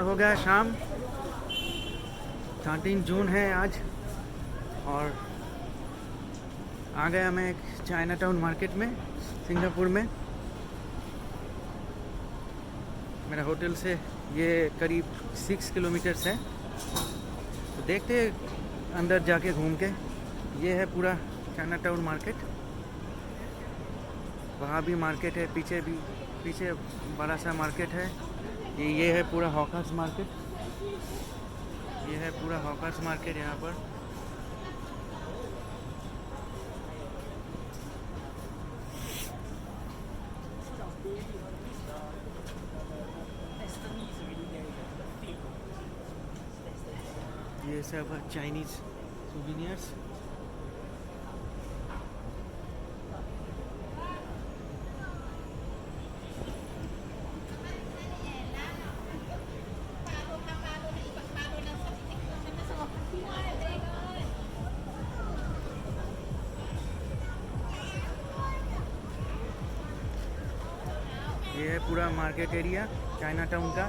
और हो गया शाम। 13 जून है आज और आ गया मैं एक चाइना टाउन मार्केट में सिंगापुर में। मेरा होटल से ये करीब 6 किलोमीटर्स है, तो देखते हैं अंदर जाके घूम के। ये है पूरा चाइना टाउन मार्केट। वहाँ भी मार्केट है, पीछे बड़ा सा मार्केट है। ये है पूरा हॉकर्स मार्केट। ये है पूरा हॉकर्स मार्केट यहाँ पर। ये सब चाइनीज सोविनियर्स। ये है पूरा मार्केट एरिया चाइना टाउन का।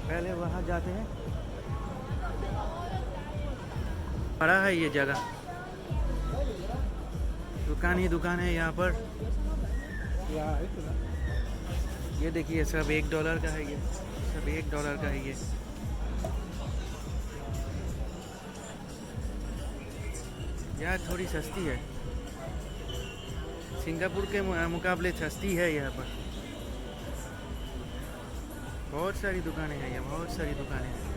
पहले वहाँ जाते हैं। बड़ा है ये जगह, दुकान ही दुकान है यहाँ पर। ये देखिए सब $1 का है, ये सब $1 का है। ये यहाँ थोड़ी सस्ती है, सिंगापुर के मुकाबले सस्ती है यहाँ पर। बहुत सारी दुकानें हैं यहाँ, बहुत सारी दुकानें हैं।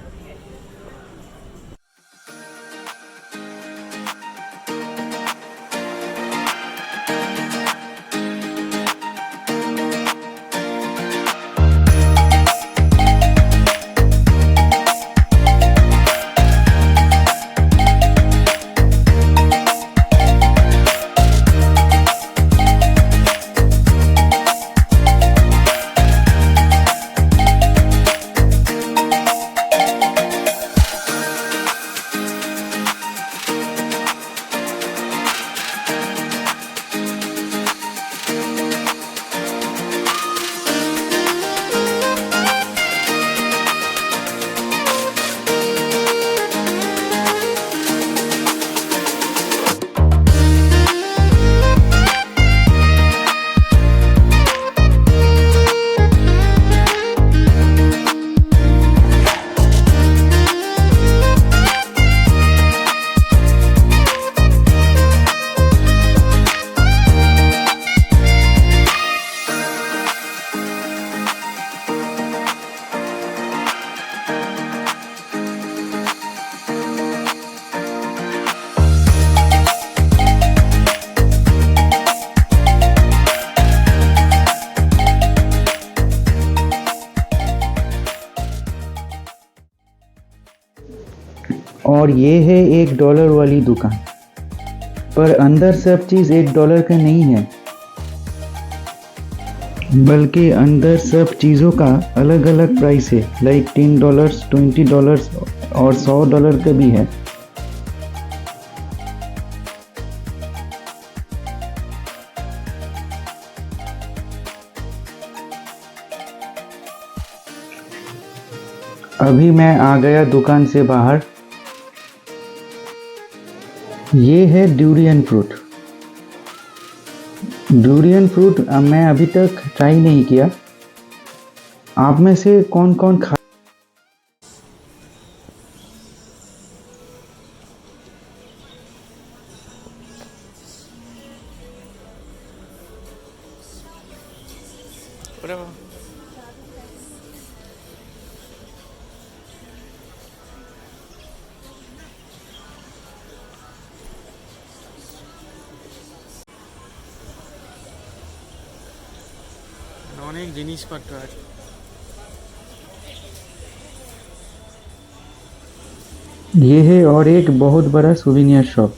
और ये है $1 वाली दुकान, पर अंदर सब चीज़ $1 का नहीं है, बल्कि अंदर सब चीज़ों का अलग अलग प्राइस है। लाइक $10, $20 और $100 का भी है। अभी मैं आ गया दुकान से बाहर। ये है ड्यूरियन फ्रूट। ड्यूरियन फ्रूट मैं अभी तक ट्राई नहीं किया। आप में से कौन कौन खा অনেক জিনিসপত্র আছে। ये है और एक बहुत बड़ा सुवेनियर शॉप।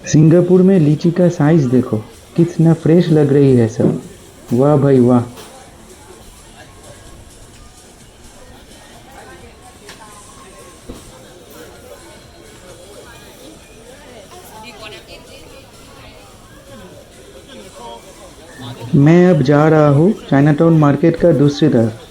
सिंगापुर में लीची का साइज देखो, कितना फ्रेश लग रही है सब। वाह भाई वाह। मैं अब जा रहा हूँ चाइना टाउन मार्केट का दूसरी तरफ।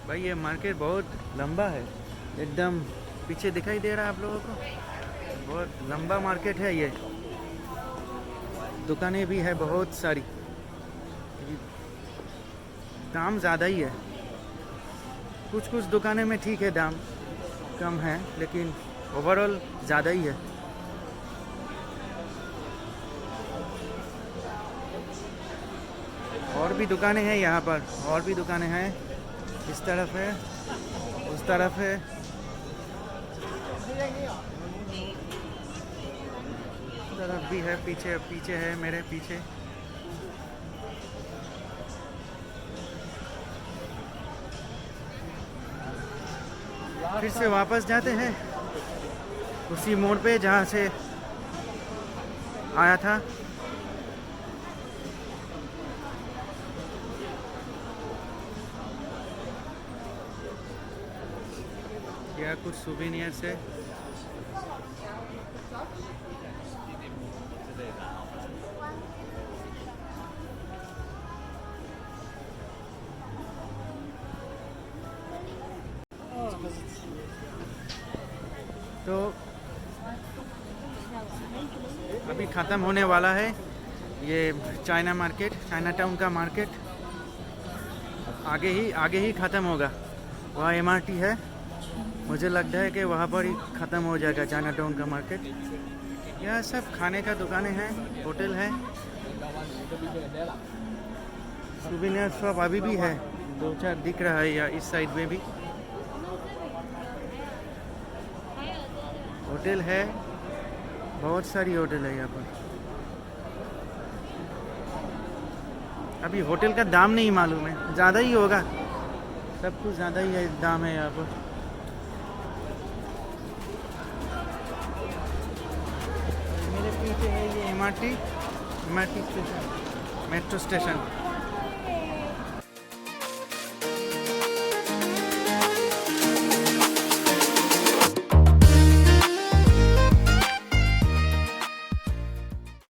भाई ये मार्केट बहुत लंबा है, एकदम पीछे दिखाई दे रहा है आप लोगों को, बहुत लंबा मार्केट है ये। दुकानें भी है बहुत सारी, दाम ज़्यादा ही है। कुछ कुछ दुकानें में ठीक है, दाम कम है, लेकिन ओवरऑल ज़्यादा ही है। और भी दुकानें हैं यहाँ पर, और भी दुकानें हैं, इस तरफ है, उस तरफ है। इस तरफ भी है, पीछे पीछे है, मेरे पीछे। फिर से वापस जाते हैं उसी मोड़ पे जहाँ से आया था। या कुछ सुवेनियर्स है। तो अभी ख़त्म होने वाला है ये चाइना मार्केट, चाइना टाउन का मार्केट। आगे ही ख़त्म होगा। वहाँ MRT है, मुझे लगता है कि वहाँ पर ही ख़त्म हो जाएगा चाइना टाउन का मार्केट। यहाँ सब खाने का दुकानें हैं, होटल है, सुवेनियर शॉप अभी भी है, 2-4 दिख रहा है। या इस साइड में भी होटल है, बहुत सारी होटल है यहाँ पर। अभी होटल का दाम नहीं मालूम है, ज़्यादा ही होगा, सब कुछ ज़्यादा ही है, दाम है यहाँ पर। मेरे पीछे है ये MRT स्टेशन, मेट्रो स्टेशन।